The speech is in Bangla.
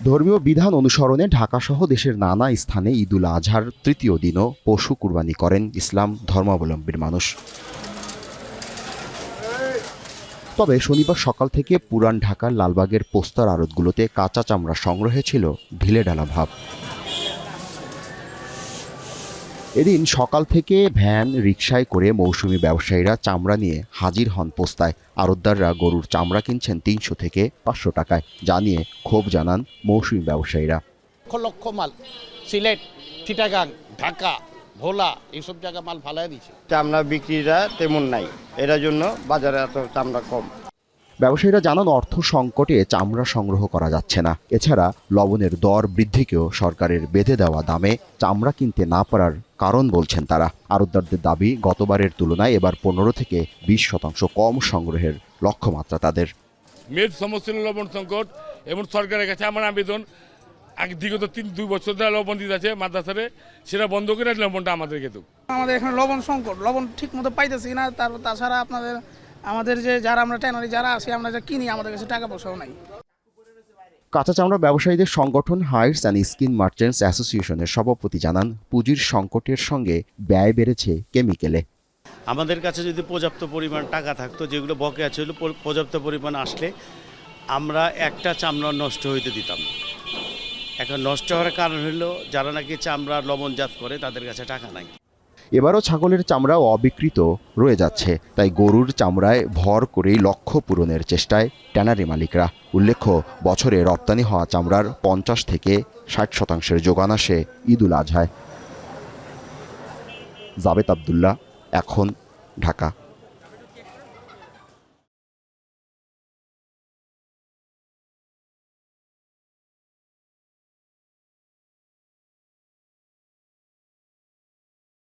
ধর্মীয় বিধান অনুসরণে ঢাকাসহ দেশের নানা স্থানে ঈদুল আজহার তৃতীয় দিনও পশু কুরবানি করেন ইসলাম ধর্মাবলম্বীর মানুষ। তবে শনিবার সকাল থেকে পুরান ঢাকার লালবাগের পোস্তার আড়তগুলোতে কাঁচা চামড়া সংগ্রহে ছিল ঢিলেঢালা ভাব। এদিন সকাল থেকে ভ্যান রিকশায় করে মৌসুমি ব্যবসায়ীরা চামড়া নিয়ে হাজির হন পোস্তায়। আড়তদাররা গরুর চামড়া কিনছেন ৩০০ থেকে ৫০০ টাকায়, যা নিয়ে ক্ষোভ জানান মৌসুমি ব্যবসায়ীরা। লক্ষ লক্ষ মাল সিলেট, চিটাগাং, ঢাকা, ভোলা এইসব জায়গা মাল ফালাই দিচ্ছে। চামড়া বিক্রিটা তেমন নাই, এর জন্য বাজারে এত চামড়া কম। ব্যবসায়ীরা জানান অর্থ সংকটে চামড়া সংগ্রহ করা যাচ্ছে না। এছাড়া লবণের দর বৃদ্ধিকেও সরকারের বেঁধে দেওয়া দামে চামড়া কিনতে না পারার কারণ বলছেন তারা। আড়তদারদের দাবি, গতবারের তুলনায় এবার ১৫ থেকে ২০% কম সংগ্রহের লক্ষ্যমাত্রা তাদের। মেন সমস্যা লবণ সংকট এবং সরকারের কাছে আমার আবেদন, বিগত ২ বছর ধরে লবণ দিতে আছে মাদ্রাসারে, সেটা বন্ধ করে লবণটা আমাদেরকে দেব। আমাদের এখানে লবণ সংকট, লবণ ঠিক মতো পাইতেছি না। তাছাড়া আমাদের যে যারা আমরা ট্যানারি যারা আছি, আমরা যা কিনি, আমাদের কাছে টাকা পয়সাও নাই। কাঁচা চামড়া ব্যবসায়ীদের সংগঠন হাইটস অ্যান্ড স্কিন মার্চেন্টস অ্যাসোসিয়েশনের সভাপতি জানান, পুঁজির সংকটের সঙ্গে ব্যয় বেড়েছে কেমিক্যালে। আমাদের কাছে যদি পর্যাপ্ত পরিমাণ টাকা থাকতো, যেগুলো বকেয়া ছিল, পর্যাপ্ত পরিমাণ আসলে আমরা একটা চামড়া নষ্ট হইতে দিতাম না। এখন নষ্ট হওয়ার কারণ হলো যারা নাকি চামড়া লবণজাত করে তাদের কাছে টাকা নাই। এবারও ছাগলের চামড়াও অবিকৃত রয়ে যাচ্ছে, তাই গরুর চামড়ায় ভর করেই লক্ষ্য পূরণের চেষ্টায় ট্যানারি মালিকরা। উল্লেখ্য, বছরে রপ্তানি হওয়া চামড়ার ৫০ থেকে ৬০% যোগান আসে ঈদুল আজহায়। জাবেদ আবদুল্লাহ, এখন, ঢাকা।